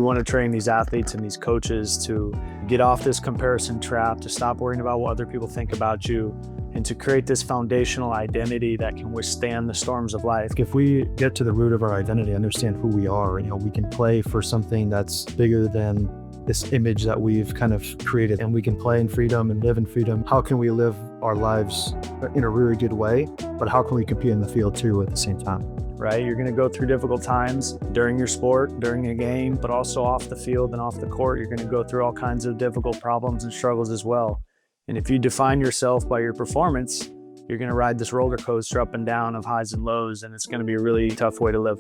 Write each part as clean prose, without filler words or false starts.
We want to train these athletes and these coaches to get off this comparison trap, to stop worrying about what other people think about you, and to create this foundational identity that can withstand the storms of life. If we get to the root of our identity, understand who we are, and we can play for something that's bigger than this image that we've kind of created, and we can play in freedom and live in freedom. How can we live our lives in a really good way, but how can we compete in the field too at the same time? Right? You're going to go through difficult times during your sport, during a game, but also off the field and off the court. You're going to go through all kinds of difficult problems and struggles as well. And if you define yourself by your performance, you're going to ride this roller coaster up and down of highs and lows, and it's going to be a really tough way to live.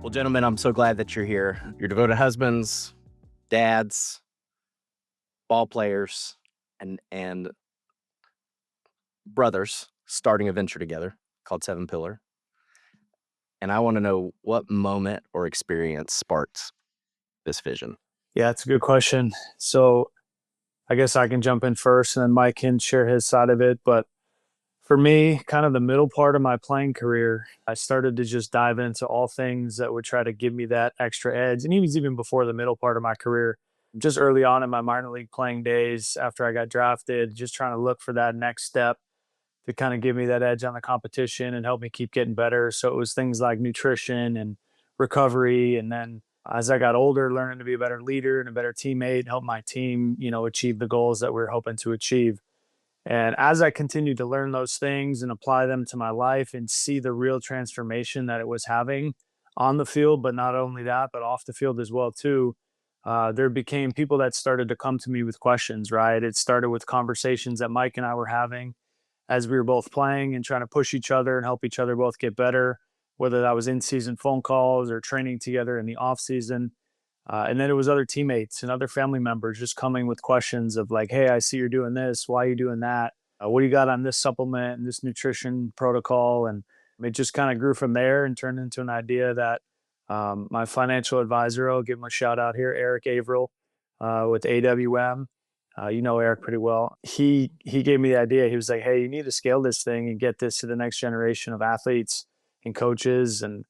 Well, gentlemen, I'm so glad that you're here. You're devoted husbands, dads, ball players, and brothers starting a venture together called Seven Pillar. And I want to know what moment or experience sparked this vision. Yeah, it's a good question. So I guess I can jump in first and then Mike can share his side of it. But for me, kind of the middle part of my playing career, I started to just dive into all things that would try to give me that extra edge. And even before the middle part of my career, just early on in my minor league playing days after I got drafted, just trying to look for that next step to kind of give me that edge on the competition and help me keep getting better. So it was things like nutrition and recovery. And then as I got older, learning to be a better leader and a better teammate, help my team, achieve the goals that we're hoping to achieve. And as I continued to learn those things and apply them to my life and see the real transformation that it was having on the field, but not only that, but off the field as well too, there became people that started to come to me with questions, right? It started with conversations that Mike and I were having as we were both playing and trying to push each other and help each other both get better, whether that was in-season phone calls or training together in the off-season. And then it was other teammates and other family members just coming with questions of like, hey, I see you're doing this. Why are you doing that? What do you got on this supplement and this nutrition protocol? And it just kind of grew from there and turned into an idea that my financial advisor, I'll give him a shout out here, Eric Averill with AWM. You know Eric pretty well. He gave me the idea. He was like, hey, you need to scale this thing and get this to the next generation of athletes and coaches. And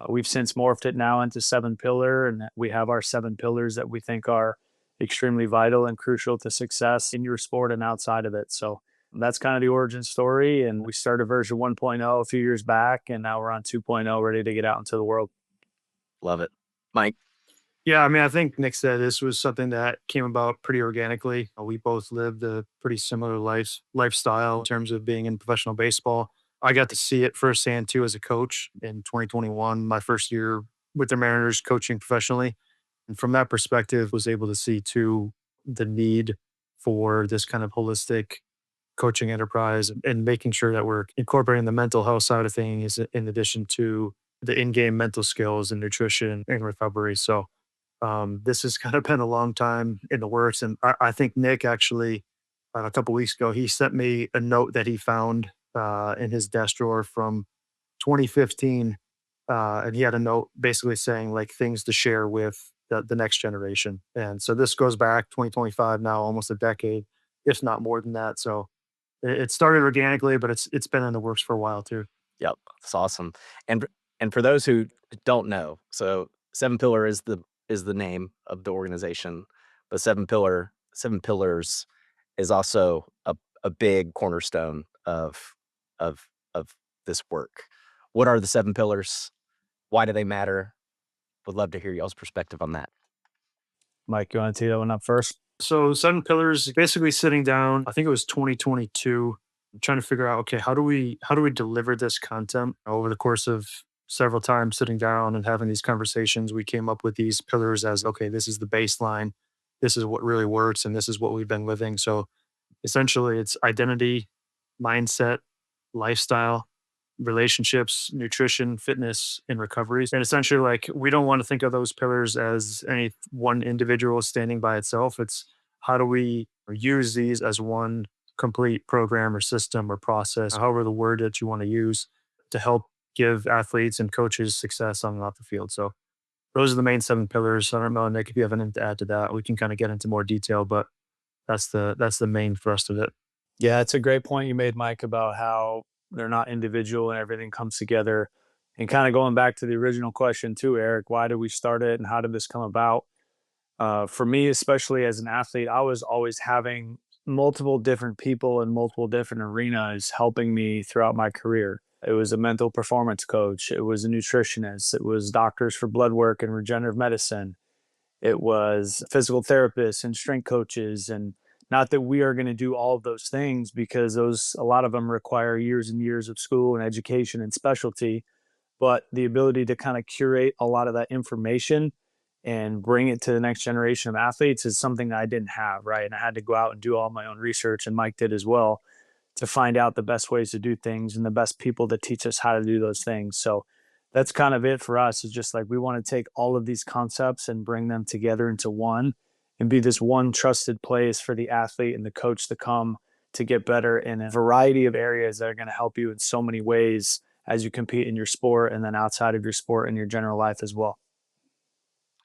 we've since morphed it now into Seven Pillar. And we have our 7 pillars that we think are extremely vital and crucial to success in your sport and outside of it. So that's kind of the origin story. And we started version 1.0 a few years back, and now we're on 2.0, ready to get out into the world. Love it. Mike? Yeah, I think Nick said this was something that came about pretty organically. We both lived a pretty similar lifestyle in terms of being in professional baseball. I got to see it firsthand too as a coach in 2021, my first year with the Mariners coaching professionally. And from that perspective, was able to see too the need for this kind of holistic coaching enterprise and making sure that we're incorporating the mental health side of things in addition to the in-game mental skills and nutrition and recovery. So this has kind of been a long time in the works. And I think Nick actually, a couple of weeks ago, he sent me a note that he found in his desk drawer from 2015. And he had a note basically saying like things to share with the next generation. And so this goes back 2025 now, almost a decade, if not more than that. So it started organically, but it's been in the works for a while too. Yep, that's awesome. And for those who don't know, so Seven Pillar is the name of the organization, but Seven Pillars is also a big cornerstone of this work. What are the 7 pillars? Why do they matter? Would love to hear y'all's perspective on that. Mike, you want to tee that one up first? So 7 pillars, basically sitting down, I think it was 2022, trying to figure out, okay, how do we deliver this content over the course of several times sitting down and having these conversations. We came up with these pillars as, okay, this is the baseline. This is what really works. And this is what we've been living. So essentially it's identity, mindset, lifestyle, relationships, nutrition, fitness, and recovery. And essentially like, we don't want to think of those pillars as any one individual standing by itself. It's how do we use these as one complete program or system or process, however the word that you want to use, to help give athletes and coaches success on and off the field. So those are the main 7 pillars. I don't know, Nick, if you have anything to add to that, we can kind of get into more detail, but that's the main thrust of it. Yeah, it's a great point you made, Mike, about how they're not individual and everything comes together. And kind of going back to the original question too, Eric, why did we start it and how did this come about? For me, especially as an athlete, I was always having multiple different people in multiple different arenas helping me throughout my career. It was a mental performance coach, it was a nutritionist, it was doctors for blood work and regenerative medicine, it was physical therapists and strength coaches. And not that we are going to do all of those things, because those, a lot of them require years and years of school and education and specialty, but the ability to kind of curate a lot of that information and bring it to the next generation of athletes is something that I didn't have, right? And I had to go out and do all my own research, and Mike did as well, to find out the best ways to do things and the best people to teach us how to do those things. So that's kind of it for us, is just like we want to take all of these concepts and bring them together into one, and be this one trusted place for the athlete and the coach to come to get better in a variety of areas that are going to help you in so many ways as you compete in your sport, and then outside of your sport in your general life as well.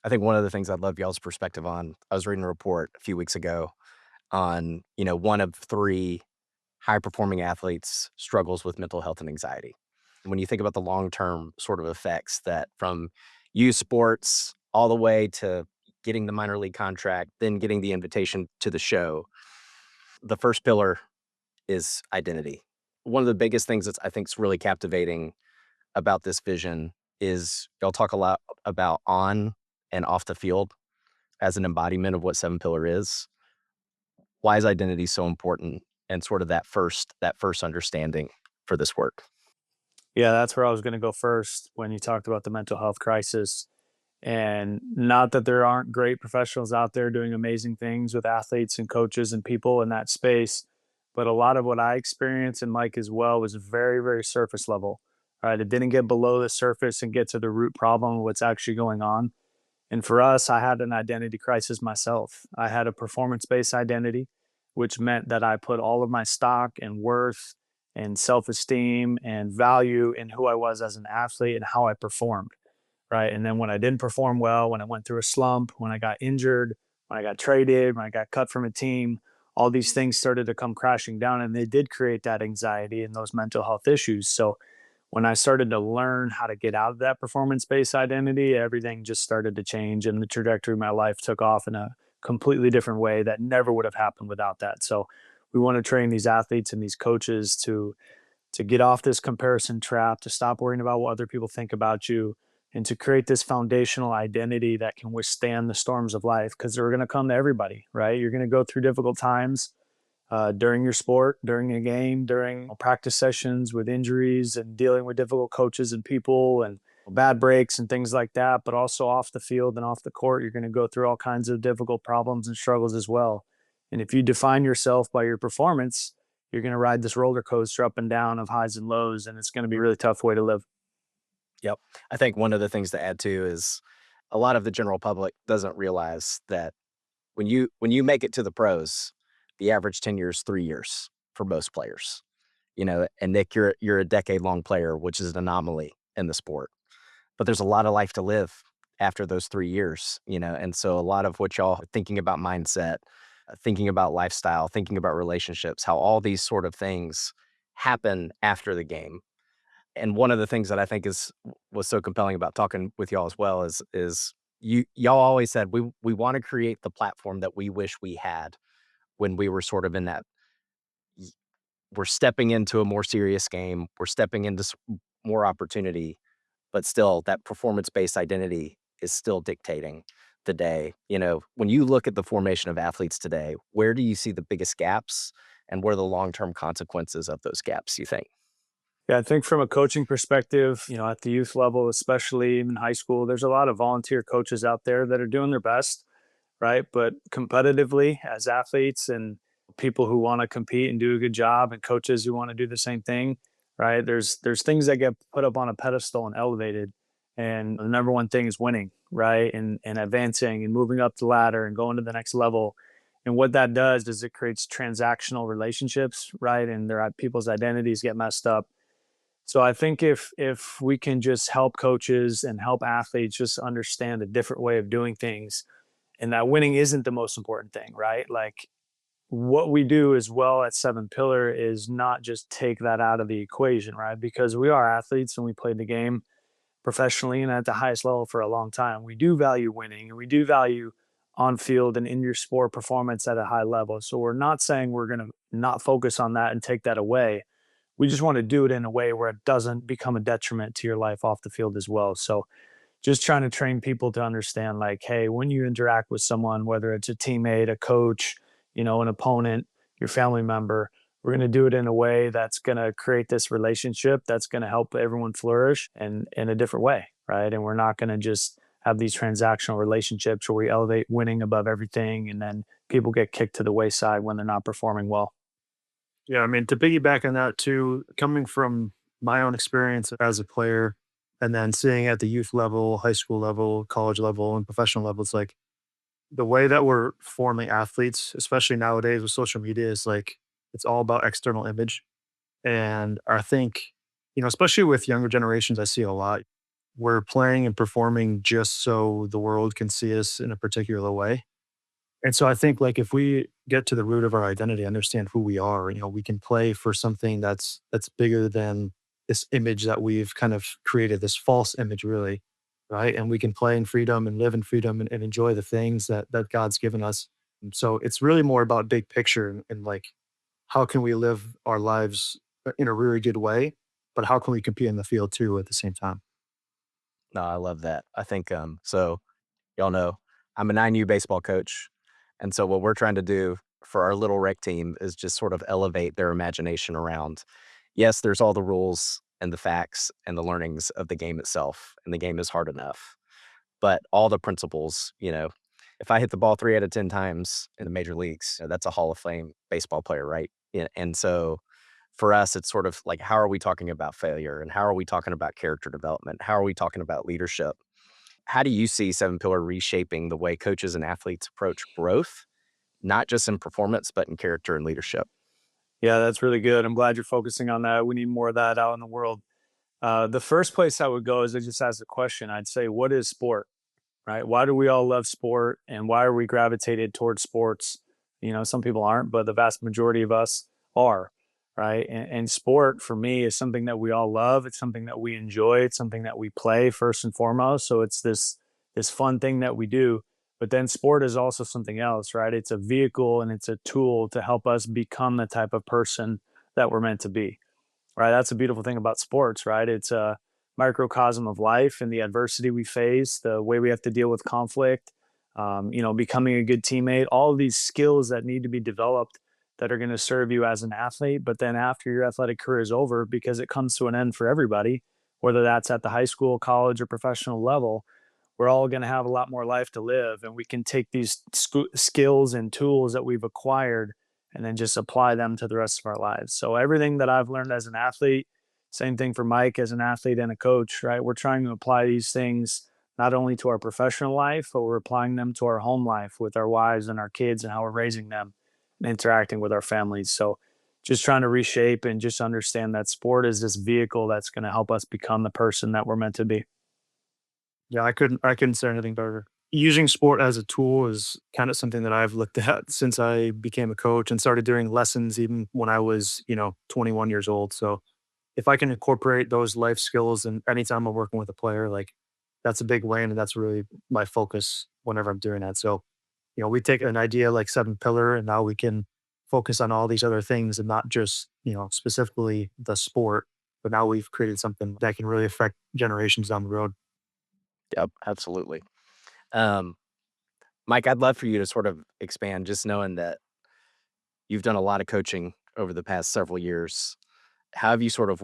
I think one of the things I'd love y'all's perspective on, I was reading a report a few weeks ago on, one of 3 high performing athletes struggles with mental health and anxiety. When you think about the long-term sort of effects that from youth sports all the way to getting the minor league contract, then getting the invitation to the show, the first pillar is identity. One of the biggest things that's I think is really captivating about this vision is y'all talk a lot about on and off the field as an embodiment of what seven pillar is. Why is identity so important, and sort of that first understanding for this work? Yeah, that's where I was going to go first when you talked about the mental health crisis. And not that there aren't great professionals out there doing amazing things with athletes and coaches and people in that space, but a lot of what I experienced, and Mike as well, was very, very surface level. Right, it didn't get below the surface and get to the root problem of what's actually going on. And for us, I had an identity crisis myself. I had a performance based identity, which meant that I put all of my stock and worth and self esteem and value in who I was as an athlete and how I performed. Right. And then when I didn't perform well, when I went through a slump, when I got injured, when I got traded, when I got cut from a team, all these things started to come crashing down, and they did create that anxiety and those mental health issues. So when I started to learn how to get out of that performance based identity, everything just started to change, and the trajectory of my life took off in a completely different way that never would have happened without that. So we want to train these athletes and these coaches to get off this comparison trap, to stop worrying about what other people think about you, and to create this foundational identity that can withstand the storms of life, because they're going to come to everybody, right? You're going to go through difficult times during your sport, during a game, during practice sessions, with injuries and dealing with difficult coaches and people and bad breaks and things like that. But also off the field and off the court, you're going to go through all kinds of difficult problems and struggles as well. And if you define yourself by your performance, you're going to ride this roller coaster up and down of highs and lows, and it's going to be a really tough way to live. Yep. I think one of the things to add too is a lot of the general public doesn't realize that when you make it to the pros, the average tenure is 3 years for most players. And Nick, you're a decade-long player, which is an anomaly in the sport. But there's a lot of life to live after those 3 years, and so a lot of what y'all are thinking about mindset, thinking about lifestyle, thinking about relationships, how all these sort of things happen after the game. And one of the things that I think was so compelling about talking with y'all as well is y'all always said we want to create the platform that we wish we had when we were sort of in that y- we're stepping into a more serious game, we're stepping into more opportunity, but still that performance-based identity is still dictating the day. When you look at the formation of athletes today, where do you see the biggest gaps, and what are the long-term consequences of those gaps, you think? Yeah, I think from a coaching perspective, at the youth level, especially in high school, there's a lot of volunteer coaches out there that are doing their best, right? But competitively, as athletes and people who want to compete and do a good job, and coaches who want to do the same thing, right? There's things that get put up on a pedestal and elevated, and the number one thing is winning, right? And advancing and moving up the ladder and going to the next level. And what that does is it creates transactional relationships, right? And people's identities get messed up. So I think if we can just help coaches and help athletes just understand a different way of doing things, and that winning isn't the most important thing, right? Like, what we do as well at Seven Pillar is not just take that out of the equation, right? Because we are athletes and we play the game, professionally and at the highest level for a long time. We do value winning, and we do value on field and in your sport performance at a high level. So we're not saying we're going to not focus on that and take that away. We just want to do it in a way where it doesn't become a detriment to your life off the field as well. So just trying to train people to understand, like, hey, when you interact with someone, whether it's a teammate, a coach, an opponent, your family member, we're going to do it in a way that's going to create this relationship that's going to help everyone flourish and in a different way, right? And we're not going to just have these transactional relationships where we elevate winning above everything and then people get kicked to the wayside when they're not performing well. Yeah, I mean, to piggyback on that too, coming from my own experience as a player and then seeing at the youth level, high school level, college level, and professional level, it's like the way that we're forming athletes, especially nowadays with social media, is like it's all about external image. And I think, especially with younger generations, I see a lot. We're playing and performing just so the world can see us in a particular way. And so I think like if we get to the root of our identity, understand who we are, we can play for something that's bigger than this image that we've kind of created, this false image really, right? And we can play in freedom and live in freedom and enjoy the things that God's given us. And so it's really more about big picture and like how can we live our lives in a really good way, but how can we compete in the field too at the same time? No, I love that. I think so y'all know I'm a 9U baseball coach. And so what we're trying to do for our little rec team is just sort of elevate their imagination around, yes, there's all the rules and the facts and the learnings of the game itself, and the game is hard enough. But all the principles, if I hit the ball 3 out of 10 times in the major leagues, that's a Hall of Fame baseball player, right? Yeah. And so for us, it's sort of like, how are we talking about failure? And how are we talking about character development? How are we talking about leadership? How do you see Seven Pillar reshaping the way coaches and athletes approach growth, not just in performance, but in character and leadership? Yeah, that's really good. I'm glad you're focusing on that. We need more of that out in the world. The first place I would go is I just ask the question. I'd say, what is sport? Right? Why do we all love sport and why are we gravitated towards sports? Some people aren't, but the vast majority of us are, right? And sport for me is something that we all love. It's something that we enjoy. It's something that we play first and foremost. So it's this fun thing that we do. But then sport is also something else, right? It's a vehicle and it's a tool to help us become the type of person that we're meant to be, right? That's a beautiful thing about sports, right? It's a microcosm of life and the adversity we face, the way we have to deal with conflict, becoming a good teammate, all of these skills that need to be developed that are going to serve you as an athlete. But then after your athletic career is over, because it comes to an end for everybody, whether that's at the high school, college, or professional level, we're all going to have a lot more life to live. And we can take these skills and tools that we've acquired and then just apply them to the rest of our lives. So everything that I've learned as an athlete, same thing for Mike as an athlete and a coach, right? We're trying to apply these things not only to our professional life, but we're applying them to our home life with our wives and our kids and how we're raising them and interacting with our families. So just trying to reshape and just understand that sport is this vehicle that's going to help us become the person that we're meant to be. Yeah, I couldn't say anything better. Using sport as a tool is kind of something that I've looked at since I became a coach and started doing lessons even when I was, 21 years old. So if I can incorporate those life skills and anytime I'm working with a player, like that's a big win. And that's really my focus whenever I'm doing that. So, we take an idea like seven pillar and now we can focus on all these other things and not just, specifically the sport, but now we've created something that can really affect generations down the road. Yep, absolutely. Um, Mike, I'd love for you to sort of expand, just knowing that you've done a lot of coaching over the past several years. How have you sort of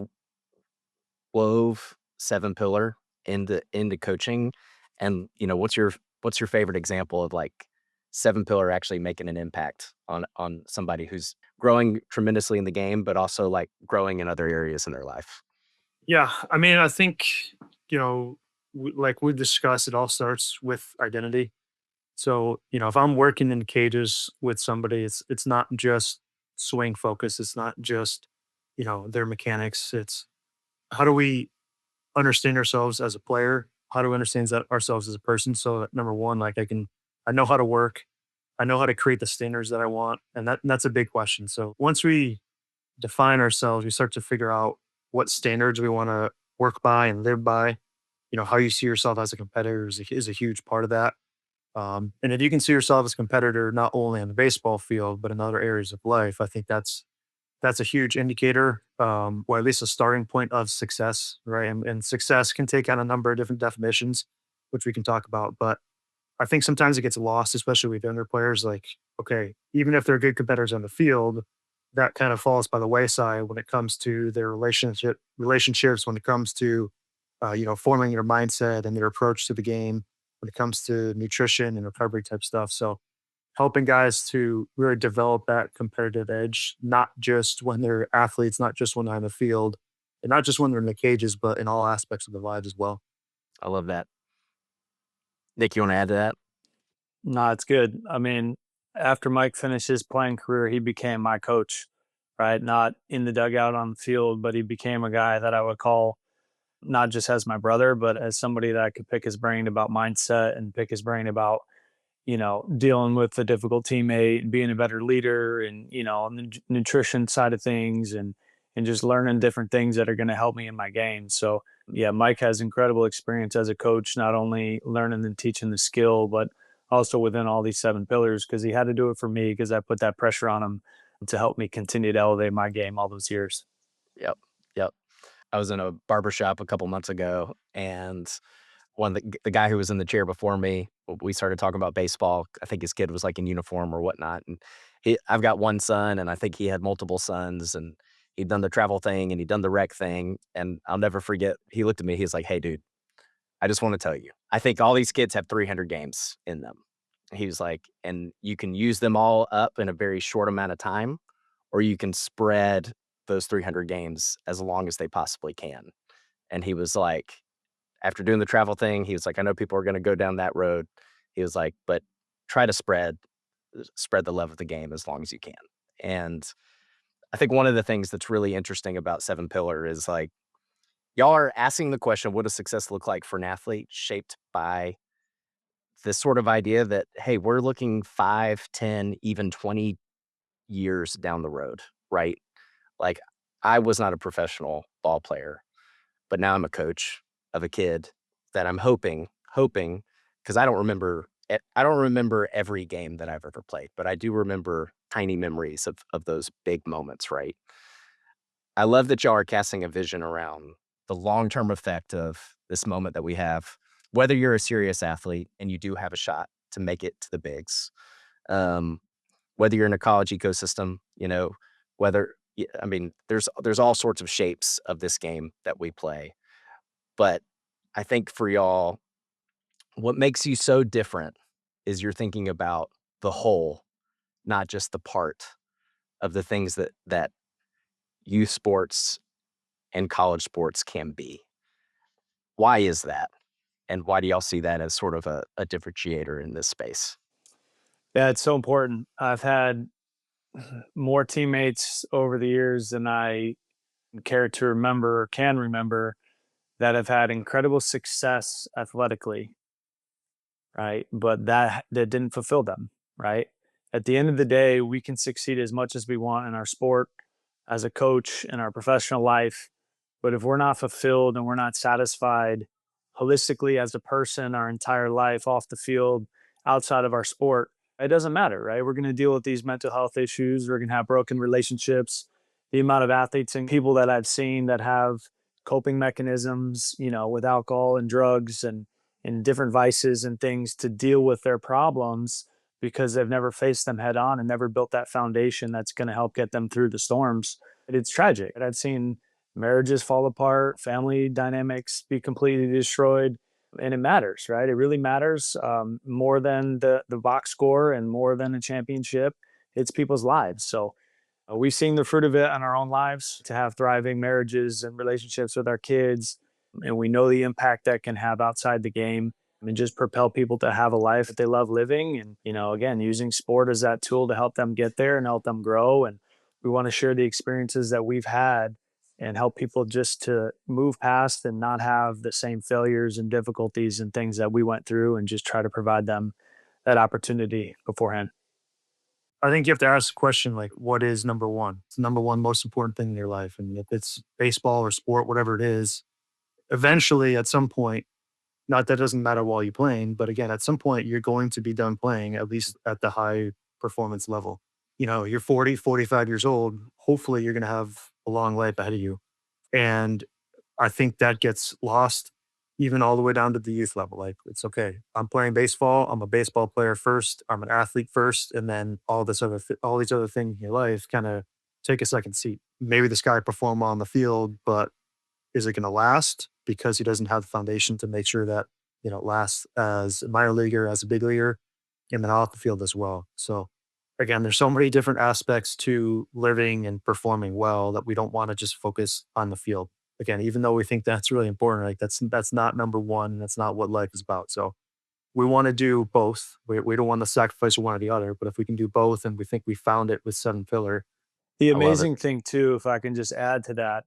wove Seven Pillar into coaching? And what's your favorite example of like Seven Pillar actually making an impact on somebody who's growing tremendously in the game, but also like growing in other areas in their life? Yeah, I mean, I think, like we discussed, it all starts with identity. So, if I'm working in cages with somebody, it's not just swing focus. It's not just, their mechanics. It's how do we understand ourselves as a player? How do we understand ourselves as a person? So that number one, like I know how to work. I know how to create the standards that I want. And that's a big question. So once we define ourselves, we start to figure out what standards we want to work by and live by. how you see yourself as a competitor is a huge part of that. And if you can see yourself as a competitor, not only on the baseball field, but in other areas of life, I think that's a huge indicator, or at least a starting point of success, right? And success can take on a number of different definitions, which we can talk about. But I think sometimes it gets lost, especially with younger players. Like, okay, even if they're good competitors on the field, that kind of falls by the wayside when it comes to their relationships, when it comes to forming their mindset and their approach to the game, when it comes to nutrition and recovery type stuff. So helping guys to really develop that competitive edge, not just when they're athletes, not just when they're on the field, and not just when they're in the cages, but in all aspects of their lives as well. I love that. Nick, you want to add to that? No, it's good. I mean, after Mike finished his playing career, he became my coach, right? Not in the dugout on the field, but he became a guy that I would call not just as my brother, but as somebody that I could pick his brain about mindset and pick his brain about, dealing with a difficult teammate and being a better leader and, on the nutrition side of things and just learning different things that are going to help me in my game. So, yeah, Mike has incredible experience as a coach, not only learning and teaching the skill, but also within all these 7 pillars because he had to do it for me because I put that pressure on him to help me continue to elevate my game all those years. Yep. Yep. I was in a barbershop a couple months ago, and the guy who was in the chair before me, we started talking about baseball. I think his kid was like in uniform or whatnot, and I've got one son, and I think he had multiple sons, and he'd done the travel thing and he'd done the rec thing, and I'll never forget. He looked at me. He's like, "Hey, dude, I just want to tell you, I think all these kids have 300 games in them." He was like, "And you can use them all up in a very short amount of time, or you can spread those 300 games as long as they possibly can." And he was like, after doing the travel thing, he was like, "I know people are gonna go down that road." He was like, "But try to spread the love of the game as long as you can." And I think one of the things that's really interesting about Seven Pillar is like, y'all are asking the question, what does success look like for an athlete shaped by this sort of idea that, hey, we're looking 5, 10, even 20 years down the road, right? Like, I was not a professional ball player, but now I'm a coach of a kid that I'm hoping, because I don't remember every game that I've ever played, but I do remember tiny memories of those big moments, right? I love that y'all are casting a vision around the long-term effect of this moment that we have, whether you're a serious athlete and you do have a shot to make it to the bigs, um, whether you're in a college ecosystem, I mean, there's all sorts of shapes of this game that we play. But I think for y'all, what makes you so different is you're thinking about the whole, not just the part of the things that youth sports and college sports can be. Why is that? And why do y'all see that as sort of a differentiator in this space? Yeah, it's so important. I've had more teammates over the years than I care to remember or can remember that have had incredible success athletically, right? But that didn't fulfill them, right? At the end of the day, we can succeed as much as we want in our sport, as a coach, in our professional life. But if we're not fulfilled and we're not satisfied holistically as a person, our entire life off the field, outside of our sport, it doesn't matter, right? We're going to deal with these mental health issues. We're going to have broken relationships. The amount of athletes and people that I've seen that have coping mechanisms, with alcohol and drugs and different vices and things to deal with their problems because they've never faced them head on and never built that foundation that's going to help get them through the storms. It's tragic. I've seen marriages fall apart, family dynamics be completely destroyed. And it matters, right? It really matters more than the box score and more than a championship. It's people's lives. So we've seen the fruit of it in our own lives to have thriving marriages and relationships with our kids. And we know the impact that can have outside the game and just propel people to have a life that they love living. And, again, using sport as that tool to help them get there and help them grow. And we want to share the experiences that we've had and help people just to move past and not have the same failures and difficulties and things that we went through and just try to provide them that opportunity beforehand. I think you have to ask the question like, what is number one? It's the number one most important thing in your life. And if it's baseball or sport, whatever it is, eventually at some point, Not that it doesn't matter while you're playing, but again, at some point you're going to be done playing, at least at the high performance level. You're 40, 45 years old. Hopefully you're going to have a long life ahead of you. And I think that gets lost even all the way down to the youth level. Like, it's okay. I'm playing baseball. I'm a baseball player first. I'm an athlete first. And then all these other things in your life kind of take a second seat. Maybe this guy perform well on the field, but is it going to last? Because he doesn't have the foundation to make sure that, it lasts as a minor leaguer, as a big leaguer, and then off the field as well. So again, there's so many different aspects to living and performing well that we don't want to just focus on the field. Again, even though we think that's really important, like that's not number one. That's not what life is about. So we want to do both. We don't want to sacrifice one or the other, but if we can do both, and we think we found it with Seven Pillar, The I love it. amazing thing too, if I can just add to that,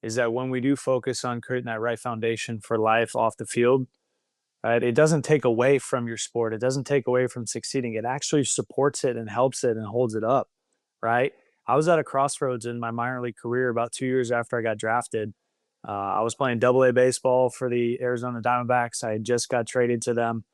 is that when we do focus on creating that right foundation for life off the field, right, it doesn't take away from your sport. It doesn't take away from succeeding. It actually supports it and helps it and holds it up, right? I was at a crossroads in my minor league career about 2 years after I got drafted. I was playing double A baseball for the Arizona Diamondbacks. I had just got traded to them.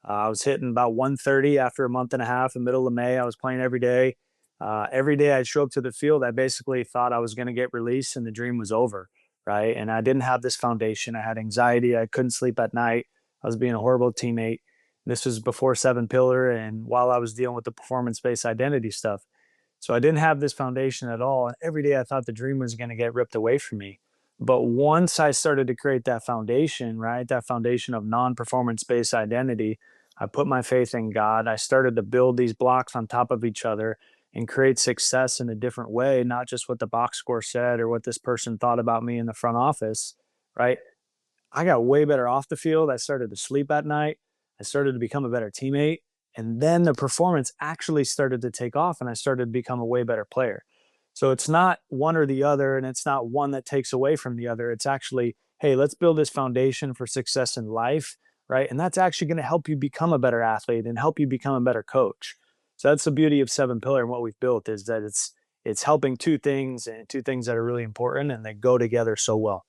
I was hitting about 130 after a month and a half in the middle of May. I was playing every day. Every day I'd show up to the field, I basically thought I was going to get released and the dream was over, right? And I didn't have this foundation. I had anxiety. I couldn't sleep at night. I was being a horrible teammate. This was before Seven Pillar and while I was dealing with the performance based identity stuff. So I didn't have this foundation at all. And every day I thought the dream was going to get ripped away from me. But once I started to create that foundation, right, that foundation of non performance based identity, I put my faith in God. I started to build these blocks on top of each other and create success in a different way, not just what the box score said or what this person thought about me in the front office, right? I got way better off the field. I started to sleep at night. I started to become a better teammate. And then the performance actually started to take off and I started to become a way better player. So it's not one or the other, and it's not one that takes away from the other. It's actually, hey, let's build this foundation for success in life, right? And that's actually going to help you become a better athlete and help you become a better coach. So that's the beauty of Seven Pillar and what we've built is that it's helping two things and two things that are really important and they go together so well.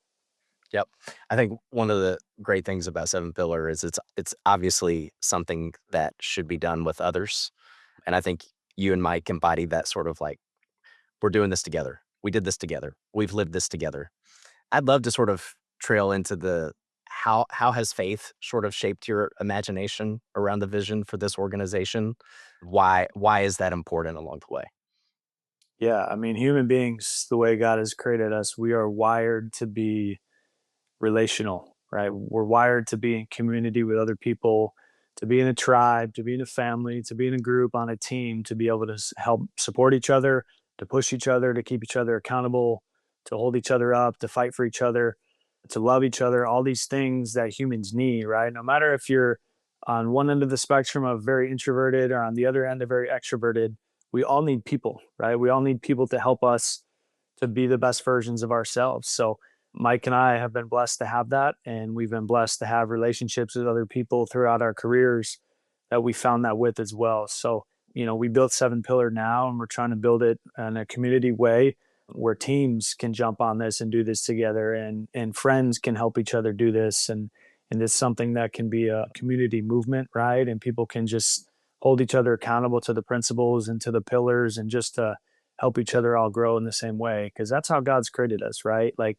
Yep. I think one of the great things about Seven Pillar is it's obviously something that should be done with others. And I think you and Mike embody that sort of like, we're doing this together. We did this together. We've lived this together. I'd love to sort of trail into the how has faith sort of shaped your imagination around the vision for this organization? Why is that important along the way? Yeah, I mean, human beings, the way God has created us, we are wired to be relational, right? We're wired to be in community with other people, to be in a tribe, to be in a family, to be in a group, on a team, to be able to help support each other, to push each other, to keep each other accountable, to hold each other up, to fight for each other, to love each other, all these things that humans need, right? No matter if you're on one end of the spectrum of very introverted or on the other end of very extroverted, we all need people, right? We all need people to help us to be the best versions of ourselves. So Mike and I have been blessed to have that, and we've been blessed to have relationships with other people throughout our careers that we found that with as well. So, we built Seven Pillar now, and we're trying to build it in a community way where teams can jump on this and do this together, and friends can help each other do this, and it's something that can be a community movement, right? And people can just hold each other accountable to the principles and to the pillars, and just to help each other all grow in the same way, because that's how God's created us, right? Like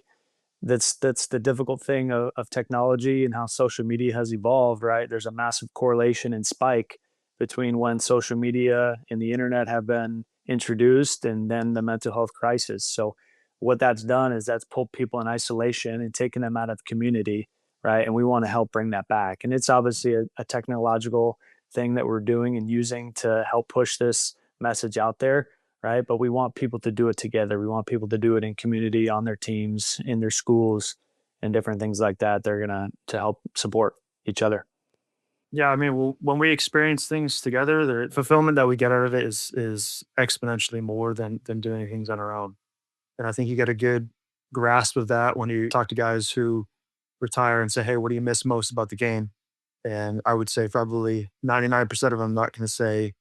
that's the difficult thing of technology and how social media has evolved, right? There's a massive correlation and spike between when social media and the internet have been introduced and then the mental health crisis. So what that's done is that's pulled people in isolation and taken them out of community, right? And we want to help bring that back. And it's obviously a technological thing that we're doing and using to help push this message out there, right? But we want people to do it together. We want people to do it in community, on their teams, in their schools, and different things like that. They're gonna to help support each other. Yeah, I mean, when we experience things together, the fulfillment that we get out of it is exponentially more than doing things on our own. And I think you get a good grasp of that when you talk to guys who retire and say, "Hey, what do you miss most about the game?" And I would say probably 99% of them not going to say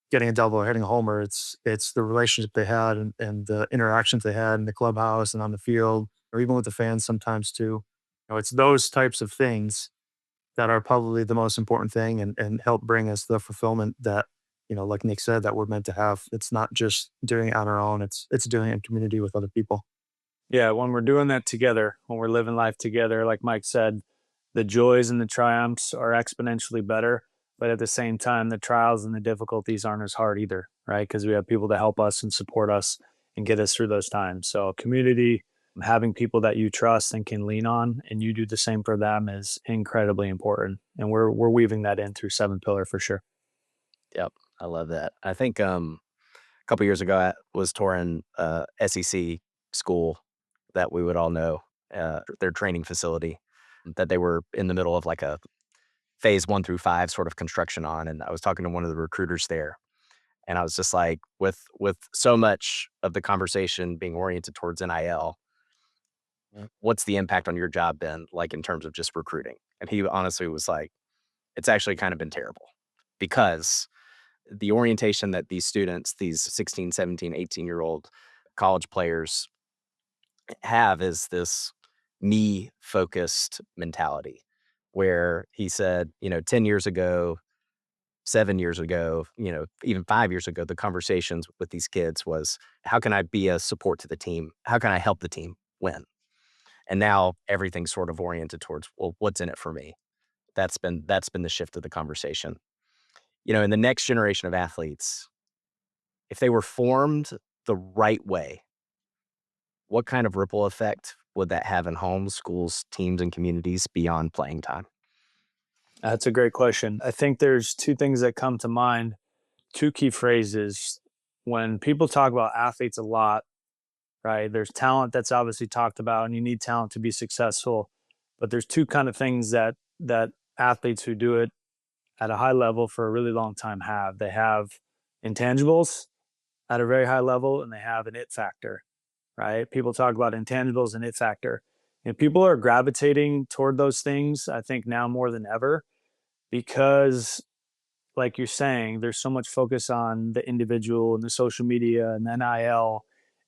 getting a double or hitting a homer. It's the relationship they had and the interactions they had in the clubhouse and on the field, or even with the fans sometimes too. It's those types of things that are probably the most important thing and help bring us the fulfillment that, like Nick said, that we're meant to have. It's not just doing it on our own, it's doing it in community with other people. Yeah, when we're doing that together, when we're living life together, like Mike said, the joys and the triumphs are exponentially better. But at the same time, the trials and the difficulties aren't as hard either, right? Because we have people to help us and support us and get us through those times. So, community, having people that you trust and can lean on, and you do the same for them is incredibly important. And we're weaving that in through Seven Pillar for sure. Yep, I love that. I think a couple years ago I was touring SEC school that we would all know, their training facility that they were in the middle of like a phase 1 through 5 sort of construction on. And I was talking to one of the recruiters there, and I was just like, with so much of the conversation being oriented towards NIL, what's the impact on your job been like in terms of just recruiting? And he honestly was like, it's actually kind of been terrible because the orientation that these students, these 16, 17, 18-year-old college players have is this me focused mentality where he said, 10 years ago, 7 years ago, even 5 years ago, the conversations with these kids was, how can I be a support to the team? How can I help the team win? And now everything's sort of oriented towards, well, what's in it for me? That's been the shift of the conversation. In the next generation of athletes, if they were formed the right way, what kind of ripple effect would that have in homes, schools, teams, and communities beyond playing time? That's a great question. I think there's two things that come to mind, two key phrases. When people talk about athletes a lot, right? There's talent that's obviously talked about, and you need talent to be successful. But there's two kind of things that athletes who do it at a high level for a really long time have. They have intangibles at a very high level, and they have an it factor, right? People talk about intangibles and it factor. And people are gravitating toward those things, I think, now more than ever, because like you're saying, there's so much focus on the individual and the social media and the NIL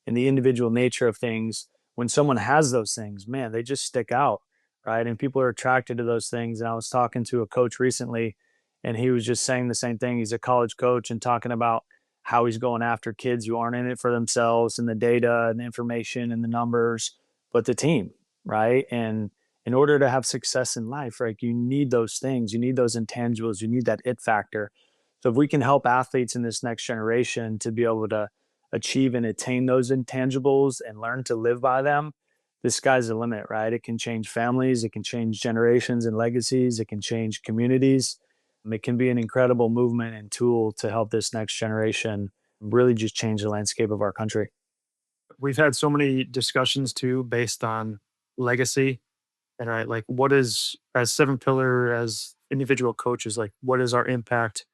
and the individual nature of things. When someone has those things, man, they just stick out, right? And people are attracted to those things. And I was talking to a coach recently, and he was just saying the same thing. He's a college coach and talking about how he's going after kids who aren't in it for themselves and the data and the information and the numbers, but the team, right? And in order to have success in life, right, you need those things. You need those intangibles. You need that it factor. So if we can help athletes in this next generation to be able to achieve and attain those intangibles and learn to live by them, the sky's the limit, right? It can change families, it can change generations and legacies, it can change communities. It can be an incredible movement and tool to help this next generation really just change the landscape of our country. We've had so many discussions too based on legacy. And right, like what is, as seven pillar, as individual coaches, like what is our impact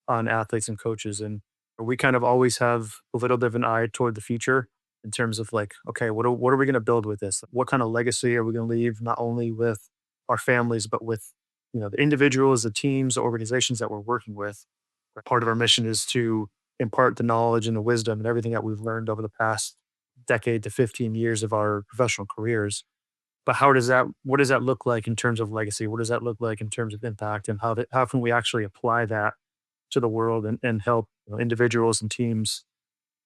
on athletes and coaches? And we kind of always have a little bit of an eye toward the future in terms of like, okay, what are we going to build with this? What kind of legacy are we going to leave not only with our families, but with, the individuals, the teams, the organizations that we're working with? Part of our mission is to impart the knowledge and the wisdom and everything that we've learned over the past decade to 15 years of our professional careers. But what does that look like in terms of legacy? What does that look like in terms of impact? And how can we actually apply that to the world and help, individuals and teams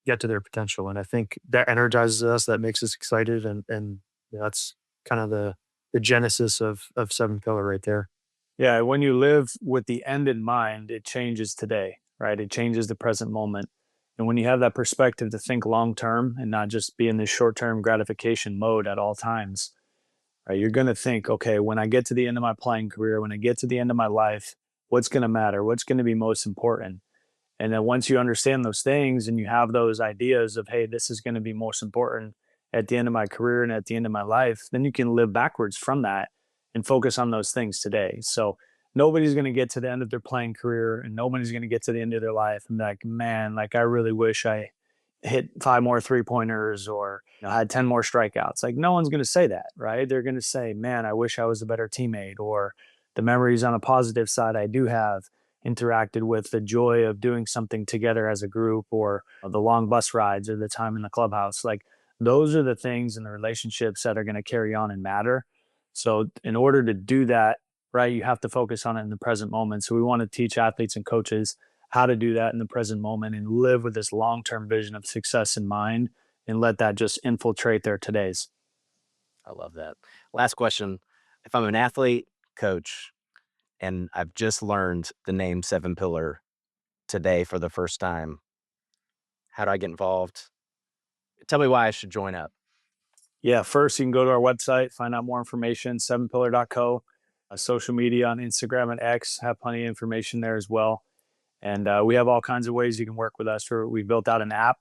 get to their potential? And I think that energizes us, that makes us excited. And that's kind of the genesis of Seven Pillar right there. Yeah, when you live with the end in mind, it changes today, right? It changes the present moment. And when you have that perspective to think long term and not just be in this short term gratification mode at all times, right? You're going to think, okay, when I get to the end of my playing career, when I get to the end of my life, what's going to matter? What's going to be most important? And then once you understand those things and you have those ideas of, hey, this is going to be most important at the end of my career and at the end of my life, then you can live backwards from that and focus on those things today. So nobody's going to get to the end of their playing career and nobody's going to get to the end of their life and be like, man, like I really wish I hit 5 more 3 pointers or had 10 more strikeouts. Like no one's going to say that, right? They're going to say, man, I wish I was a better teammate, or the memories on a positive side I do have interacted with, the joy of doing something together as a group, or the long bus rides or the time in the clubhouse. Like those are the things and the relationships that are going to carry on and matter. So in order to do that right? You have to focus on it in the present moment. So we want to teach athletes and coaches how to do that in the present moment and live with this long-term vision of success in mind and let that just infiltrate their todays. I love that. Last question. If I'm an athlete, coach, and I've just learned the name Seven Pillar today for the first time, how do I get involved? Tell me why I should join up. Yeah, first you can go to our website, find out more information, sevenpillar.co. Social media on Instagram and X have plenty of information there as well. And we have all kinds of ways you can work with us. We built out an app,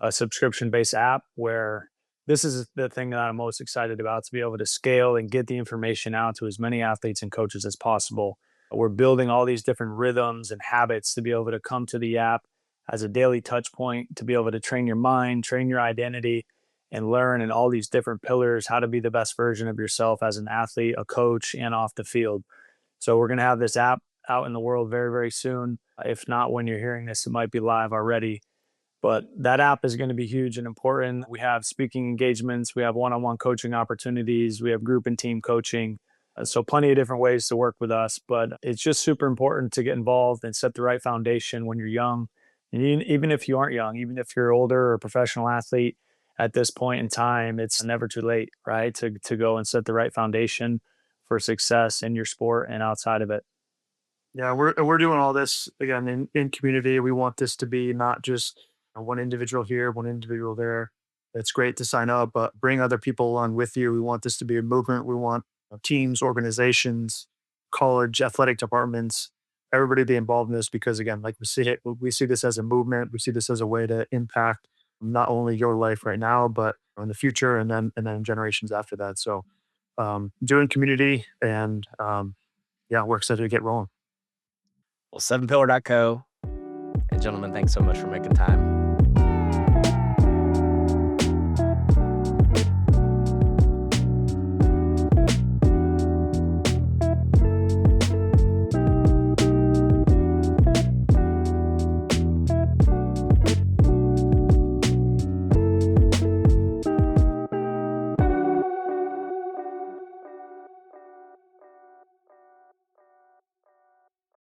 a subscription-based app, where this is the thing that I'm most excited about, to be able to scale and get the information out to as many athletes and coaches as possible. We're building all these different rhythms and habits to be able to come to the app as a daily touch point, to be able to train your mind, train your identity, and learn in all these different pillars how to be the best version of yourself as an athlete, a coach, and off the field. So we're going to have this app out in the world very, very soon. If not, when you're hearing this, it might be live already. But that app is going to be huge and important. We have speaking engagements, we have one-on-one coaching opportunities, we have group and team coaching. So plenty of different ways to work with us, but it's just super important to get involved and set the right foundation when you're young. And even if you aren't young, even if you're older or a professional athlete, at this point in time, it's never too late, right? To go and set the right foundation for success in your sport and outside of it. Yeah, we're doing all this again in community. We want this to be not just one individual here, one individual there. It's great to sign up, but bring other people along with you. We want this to be a movement. We want teams, organizations, college athletic departments, everybody to be involved in this because again, like we see this as a movement. We see this as a way to impact not only your life right now, but in the future, and then generations after that. So, doing community, and yeah, we're excited to get rolling. Well, sevenpillar.co. And gentlemen, thanks so much for making time.